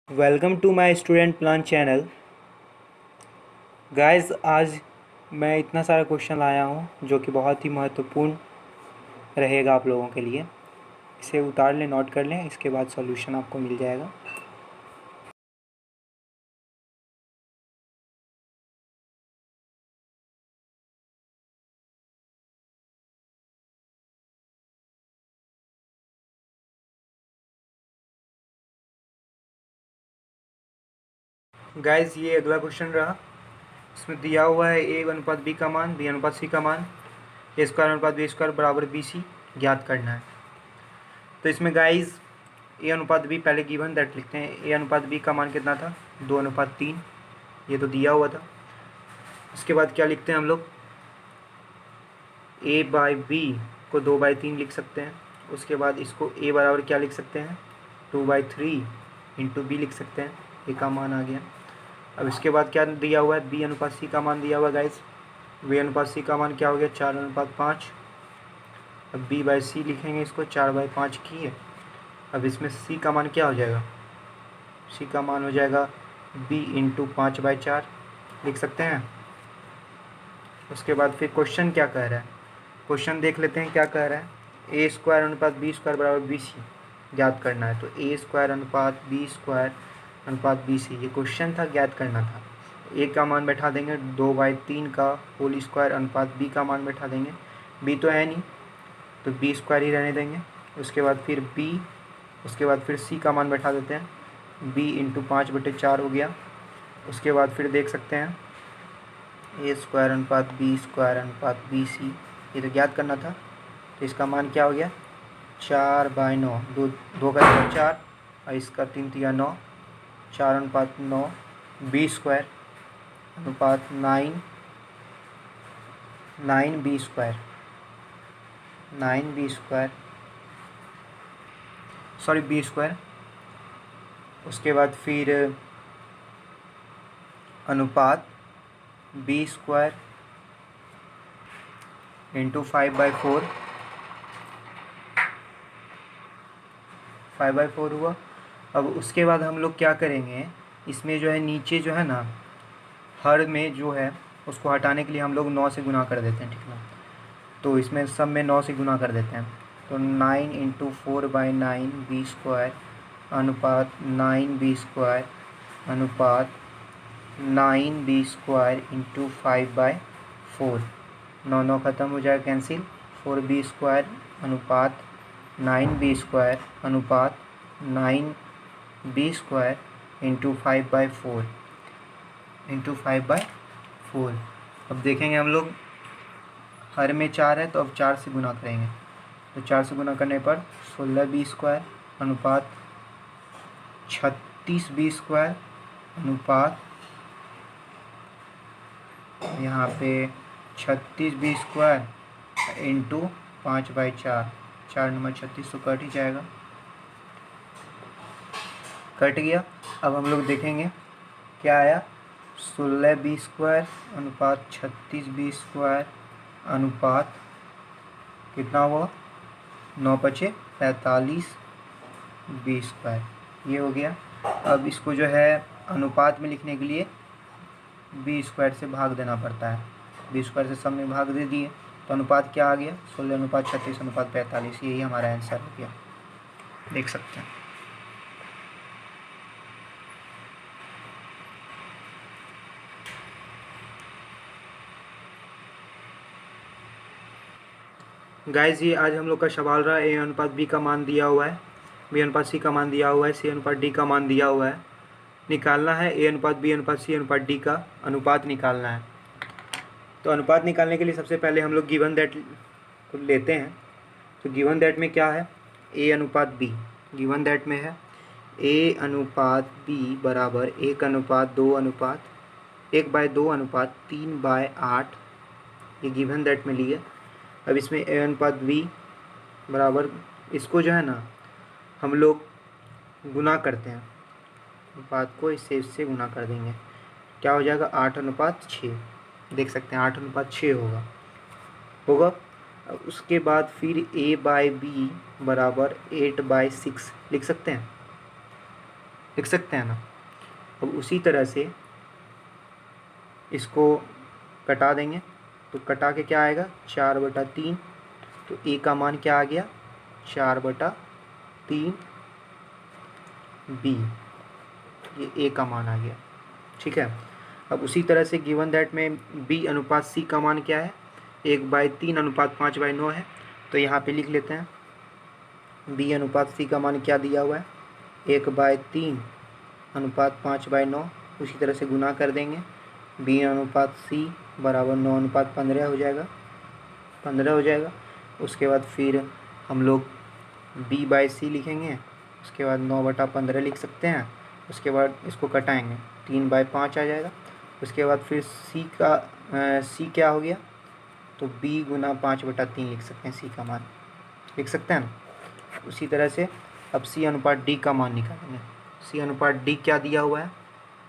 Welcome to my student plan channel. Guys, आज मैं इतना सारा क्वेश्चन लाया हूँ जो कि बहुत ही महत्वपूर्ण रहेगा आप लोगों के लिए। इसे उतार लें, नोट कर लें, इसके बाद सॉल्यूशन आपको मिल जाएगा। गाइस, ये अगला क्वेश्चन रहा। इसमें दिया हुआ है ए अनुपात बी का मान, बी अनुपात सी का मान, ए स्क्वायर अनुपात बी स्क्वायर बराबर बी सी ज्ञात करना है। तो इसमें गाइस ए अनुपात बी पहले गिवन दैट लिखते हैं। ए अनुपात बी का मान कितना था? 2:3। ये तो दिया हुआ था। उसके बाद क्या लिखते हैं हम लोग? ए बाई बी को 2/3 लिख सकते हैं। उसके बाद इसको ए बराबर क्या लिख सकते हैं? 2/3 इंटू बी लिख सकते हैं। ए का मान आ गया। अब इसके बाद क्या दिया हुआ है? बी अनुपात सी का मान दिया हुआ है गाइस। बी अनुपात सी का मान क्या हो गया? 4:5। अब बी बाई सी लिखेंगे, इसको 4/5 की है। अब इसमें सी का मान क्या हो जाएगा? सी का मान हो जाएगा बी इंटू 5/4 लिख सकते हैं। उसके बाद फिर क्वेश्चन क्या कह रहा है? क्वेश्चन देख लेते हैं क्या कह रहा है। ए स्क्वायर अनुपात बी स्क्वायर बराबर बी सी ज्ञात करना है। तो ए स्क्वायर अनुपात बी स्क्वायर अनुपात बी सी ये क्वेश्चन था, ज्ञात करना था। ए का मान बैठा देंगे 2/3 का होल स्क्वायर अनुपात बी का मान बैठा देंगे। बी तो है नहीं, तो बी स्क्वायर ही रहने देंगे। उसके बाद फिर बी, उसके बाद फिर सी का मान बैठा देते हैं। बी इंटू 5/4 हो गया। उसके बाद फिर देख सकते हैं ए स्क्वायर अनुपात बी सी ये तो ज्ञात करना था। तो इसका मान क्या हो गया? 4/9। दो का 4 और इसका 3×9, 4:9। बी स्क्वायर अनुपात 9 b square, 9 b square, sorry b square. उसके बाद फिर अनुपात बी स्क्वायर इंटू 5/4, 5/4 हुआ। अब उसके बाद हम लोग क्या करेंगे? इसमें जो है नीचे जो है ना, हर में जो है उसको हटाने के लिए हम लोग 9 से गुना कर देते हैं, ठीक ना। तो इसमें सब में 9 से गुना कर देते हैं। तो 9 इंटू 4/9 बी स्क्वायर अनुपात 9 बी स्क्वायर अनुपात 9 बी स्क्वायर इंटू 5/4। 9 ख़त्म हो जाएगा, कैंसिल। 4 बी स्क्वायर अनुपात 9 बी स्क्वायर अनुपात 9 बी स्क्वायर इंटू 5/4 इंटू 5/4। अब देखेंगे हम लोग, हर में 4 है तो अब 4 से गुना करेंगे। तो 4 से गुना करने पर 16 बी स्क्वायर अनुपात 36 बी स्क्वायर अनुपात यहाँ पे 36 बी स्क्वायर इंटू 5/4। 4×36 तो कट ही जाएगा, कट गया। अब हम लोग देखेंगे क्या आया। 16 बी स्क्वायर अनुपात 36 बी स्क्वायर अनुपात कितना हुआ? 9×5=45 बी स्क्वायर, ये हो गया। अब इसको जो है अनुपात में लिखने के लिए बी स्क्वायर से भाग देना पड़ता है। बी स्क्वायर से सब में भाग दे दिए तो अनुपात क्या आ गया? 16:36:45। यही हमारा आंसर हो गया, देख सकते हैं। गाइस, ये आज हम लोग का सवाल रहा। ए अनुपात बी का मान दिया हुआ है, बी अनुपात सी का मान दिया हुआ है, सी अनुपात डी का मान दिया हुआ है। निकालना है ए अनुपात बी अनुपात सी अनुपात डी का अनुपात निकालना है। तो अनुपात निकालने के लिए सबसे पहले हम लोग गिवन दैट को लेते हैं। तो गिवन दैट में क्या है? ए अनुपात बी गिवन दैट में है ए अनुपात बी बराबर 1/2 अनुपात 3/8। ये गिवन दैट में लिए। अब इसमें ए अनुपात बी बराबर, इसको जो है ना हम लोग गुना करते हैं, अनुपात को इससे गुना कर देंगे। क्या हो जाएगा? 8:6। देख सकते हैं 8:6 होगा। अब उसके बाद फिर ए बाई बी बराबर 8/6 लिख सकते हैं। लिख सकते हैं ना। अब उसी तरह से इसको कटा देंगे, तो कटा के क्या आएगा 4/3, तो ए का मान क्या आ गया 4/3 बी, ये ए का मान आ गया। ठीक है, अब उसी तरह से गिवन दैट में बी अनुपात सी का मान क्या है 1/3 अनुपात 5/9 है, तो यहाँ पे लिख लेते हैं बी अनुपात सी का मान क्या दिया हुआ है 1/3 अनुपात 5/9, उसी तरह से गुना कर देंगे बी अनुपात सी बराबर 9/15 हो जाएगा, 15 हो जाएगा। उसके बाद फिर हम लोग b/c लिखेंगे, उसके बाद 9/15 लिख सकते हैं। उसके बाद इसको कटाएंगे 3/5 आ जाएगा। उसके बाद फिर c क्या हो गया, तो b गुना 5/3 लिख सकते हैं, c का मान लिख सकते हैं ना। उसी तरह से अब c अनुपात d का मान निकालेंगे। c अनुपात d क्या दिया हुआ है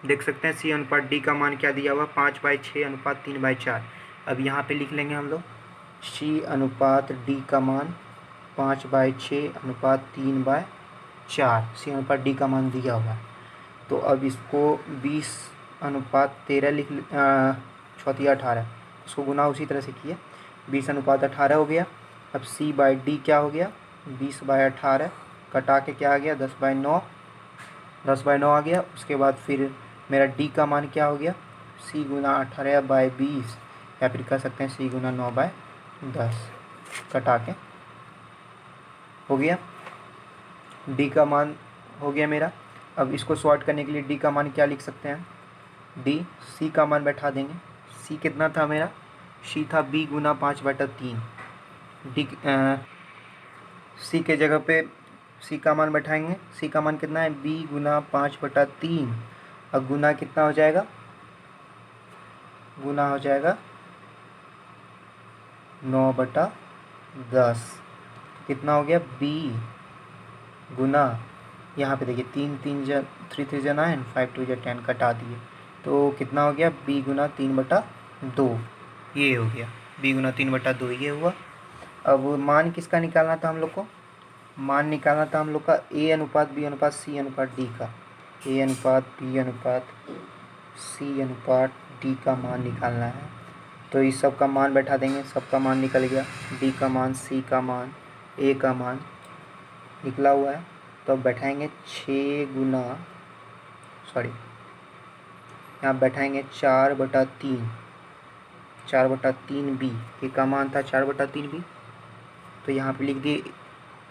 देख सकते हैं, c अनुपात d का मान क्या दिया हुआ 5/6 अनुपात 3/4। अब यहाँ पे लिख लेंगे हम लोग c अनुपात d का मान 5/6 अनुपात 3/4, c अनुपात d का मान दिया हुआ है। तो अब इसको 20/13 लिख 18, इसको गुना उसी तरह से किए 20/18 हो गया। अब c/d क्या हो गया 20/18, कटा के क्या आ गया 10/9, 10/9 आ गया। उसके बाद फिर मेरा d का मान क्या हो गया c गुना 18/20, या फिर कह सकते हैं c गुना 9/10, कटा के हो गया d का मान हो गया मेरा। अब इसको सॉर्ट करने के लिए d का मान क्या लिख सकते हैं, d c का मान बैठा देंगे, c कितना था मेरा, c था b गुना 5/3, d c के जगह पे c का मान बैठाएंगे, c का मान कितना है b गुना 5/3, अब गुना कितना हो जाएगा, गुना हो जाएगा 9/10, कितना हो गया b गुना, यहाँ पे देखिए 3 जा 9, 5 2 जा 10, कटा दिए तो कितना हो गया b गुना 3/2, ये हो गया b गुना 3/2, ये हुआ। अब मान किसका निकालना था हम लोग को, मान निकालना था हम लोग का a अनुपात b अनुपात c अनुपात d का, a अनुपात b अनुपात c अनुपात d का मान निकालना है। तो इस सब का मान बैठा देंगे, सबका मान निकल गया, d का मान, c का मान, a का मान निकला हुआ है। तो अब बैठाएंगे 6 गुना, सॉरी यहाँ बैठाएंगे 4/3, 4/3 बी, ए का मान था 4/3 बी, तो यहाँ पे लिख दिए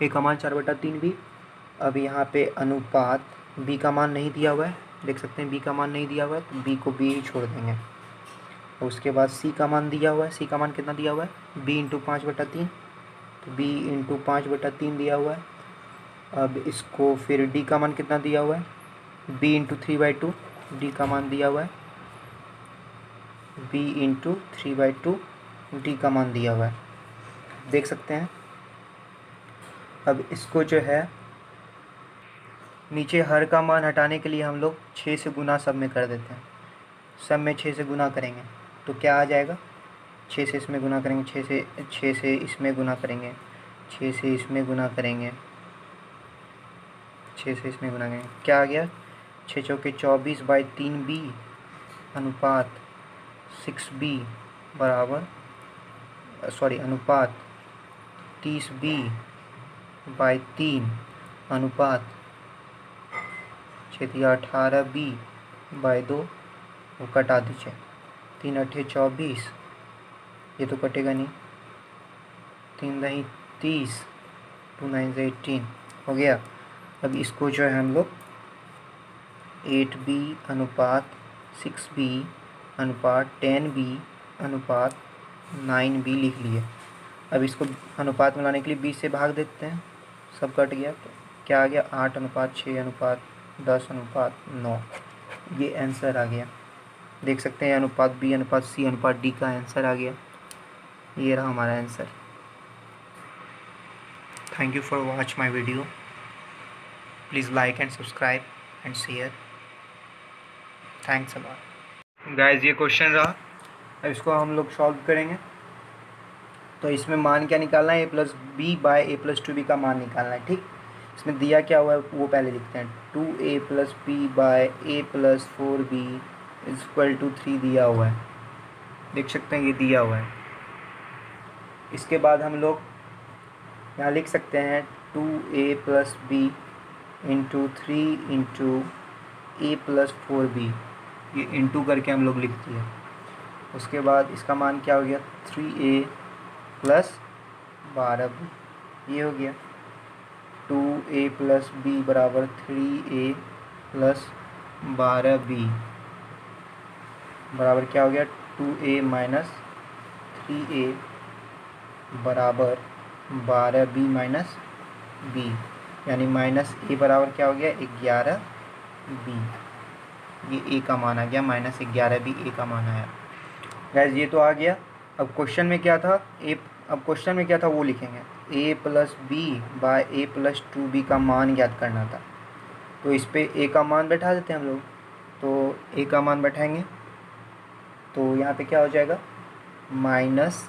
ए का मान 4/3 बी। अब यहाँ पे अनुपात बी का मान नहीं दिया हुआ है, देख सकते हैं बी का मान नहीं दिया हुआ है, तो बी को बी ही छोड़ देंगे। और उसके बाद सी का मान दिया हुआ है, सी का मान कितना दिया हुआ है बी इंटू 5/3, तो बी इंटू 5/3 दिया हुआ है। अब इसको फिर डी का मान कितना दिया हुआ है b इंटू 3/2, डी का मान दिया हुआ है b इंटू 3/2, डी का मान दिया हुआ है, देख सकते हैं। अब इसको जो है नीचे हर का मान हटाने के लिए हम लोग 6 से गुना सब में कर देते हैं, सब में 6 से गुना करेंगे तो क्या आ जाएगा, 6 से इसमें गुना करेंगे, 6 से इसमें गुना करेंगे, 6 से इसमें गुना करेंगे, 6 से इसमें गुना करेंगे, क्या आ गया 6 चौके 24/3 बी अनुपात 6b बराबर, सॉरी अनुपात 30b/3 अनुपात 18b/2, वो कटा दीजिए, 3 8 24, ये तो कटेगा नहीं, 3 दही 30, 2 9 18 हो गया। अब इसको जो है हम लोग 8b अनुपात 6b अनुपात 10b अनुपात 9b लिख लिए। अब इसको अनुपात में लाने के लिए 20 से भाग देते हैं, सब कट गया, तो क्या आ गया 8/6 अनुपात 10 अनुपात 9, ये आंसर आ गया, देख सकते हैं अनुपात b अनुपात c अनुपात d का आंसर आ गया, ये रहा हमारा answer. Thank you for watch my video, please like and subscribe and share, thanks a lot guys. ये क्वेश्चन रहा, अब इसको हम लोग सॉल्व करेंगे। तो इसमें मान क्या निकालना है, a + b/a + 2b का मान निकालना है, ठीक। इसमें दिया क्या हुआ है वो पहले लिखते हैं। 2a plus b by a plus 4b is equal to 3 दिया हुआ है, देख सकते हैं ये दिया हुआ है। इसके बाद हम लोग यहाँ लिख सकते हैं 2a plus b into 3 into a plus 4b, ये इंटू करके हम लोग लिख दिए। उसके बाद इसका मान क्या हो गया 3a प्लस 12b, ये हो गया 2a प्लस बी बराबर 3a प्लस 12b बराबर क्या हो गया 2a माइनस 3a बराबर 12b माइनस b, यानी माइनस a बराबर क्या हो गया 11b, ये a का मान आ गया माइनस 11b a का मान आया। गैस ये तो आ गया। अब क्वेश्चन में क्या था वो लिखेंगे a plus b by a plus 2b का मान ज्ञात करना था। तो इस पे a का मान बैठा देते हैं हम लोग, तो a का मान बैठाएंगे तो यहाँ पे क्या हो जाएगा minus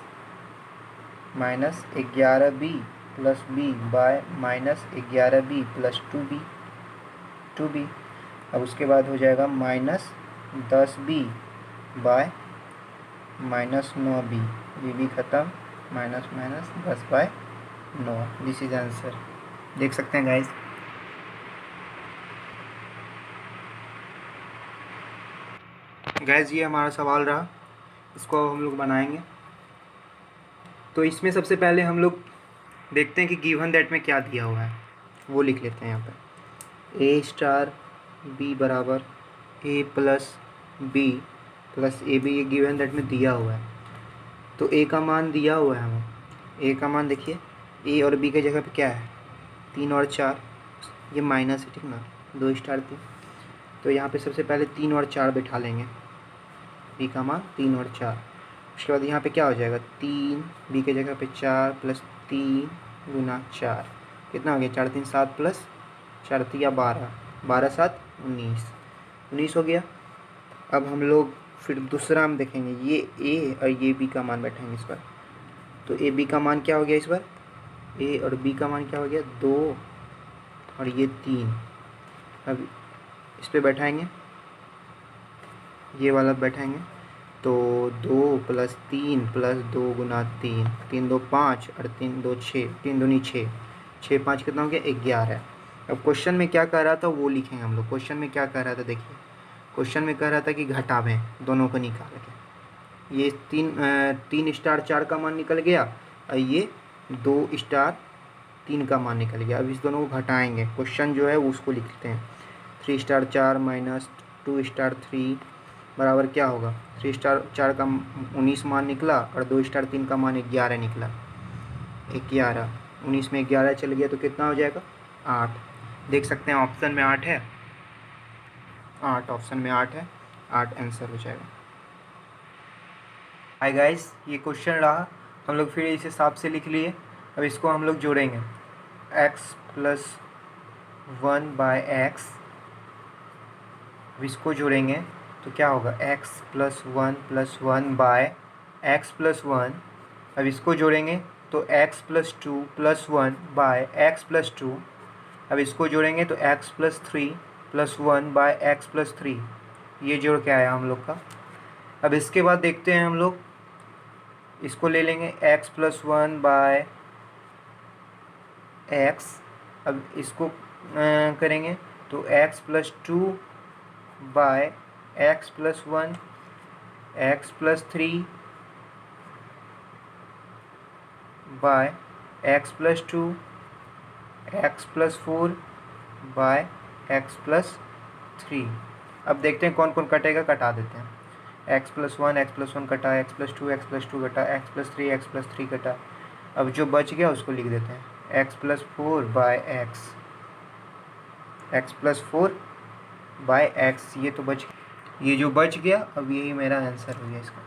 11b plus b by minus 11b plus 2b। अब उसके बाद हो जाएगा minus 10b by minus 9b, b ख़त्म, minus 10 by 9, this is answer. देख सकते हैं गाइस। ये हमारा सवाल रहा, इसको हम लोग बनाएंगे। तो इसमें सबसे पहले हम लोग देखते हैं कि गिवन दैट में क्या दिया हुआ है, वो लिख लेते हैं यहाँ पर। ए स्टार बी बराबर a plus b plus a b, ये गिवन दैट में दिया हुआ है। तो ए का मान दिया हुआ है हमें, ए का मान देखिए ए और बी के जगह पे क्या है 3 और 4, ये माइनस है ठीक ना, 2 स्टार 3। तो यहाँ पे सबसे पहले 3 और 4 बैठा लेंगे, बी का मान 3 और 4। उसके बाद यहाँ पे क्या हो जाएगा 3 बी के जगह पे 4 प्लस 3 गुना 4, कितना हो गया 4 3 7 प्लस 4 3 12, 12 7 19 हो गया। अब हम लोग फिर दूसरा हम देखेंगे, ये ए और ये बी का मान बैठेंगे इस पर। तो ए बी का मान क्या हो गया इस बार, ए और बी का मान क्या हो गया 2 और ये 3। अब इस पर बैठाएंगे, ये वाला बैठाएंगे, तो 2 प्लस 3 प्लस 2 गुना 3, 3 2 5 और 3 2 6, 3 दूनी 6, 6 5 कितना हो गया 11। अब क्वेश्चन में क्या कह रहा था वो लिखेंगे हम लोग। क्वेश्चन में क्या कह रहा था देखिए, क्वेश्चन में कह रहा था कि घटावें दोनों को निकाल के, ये 3 स्टार 4 का मान निकल गया और ये 2 स्टार 3 का मान निकल गया। अब इस दोनों को घटाएंगे, क्वेश्चन जो है उसको लिखते हैं। 3 स्टार 4 माइनस 2 स्टार 3 बराबर क्या होगा, 3 स्टार 4 का 19 मान निकला और 2 स्टार 3 का मान 11 निकला, 11 19 में 11 चल गया तो कितना हो जाएगा 8। देख सकते हैं ऑप्शन में 8 है, 8 ऑप्शन में 8 है, 8 आंसर हो जाएगा। हाय गाइस, ये क्वेश्चन रहा, हम लोग फिर इस हिसाब से लिख लिए। अब इसको हम लोग जोड़ेंगे, x प्लस 1 बाय एक्स, अब इसको जोड़ेंगे तो क्या होगा x plus 1 by x plus 1। अब इसको जोड़ेंगे तो x plus 2 plus 1 by x plus 2। अब इसको जोड़ेंगे तो x plus 3 plus 1 by x plus 3, ये जोड़ के आया हम लोग का। अब इसके बाद देखते हैं हम लोग, इसको ले लेंगे x प्लस 1 बाय एक्स। अब इसको करेंगे तो x plus 2 by x plus 1, x plus 3 by x plus 2, x plus 4 by x plus 3। अब देखते हैं कौन कौन कटेगा, कटा देते हैं। एक्स प्लस 1 कटा, एक्स प्लस 2 कटा, एक्स प्लस 3 कटा। अब जो बच गया उसको लिख देते हैं, x plus 4 by x, x plus 4 by x, ये तो बच, ये जो बच गया अब यही मेरा आंसर हो गया इसका।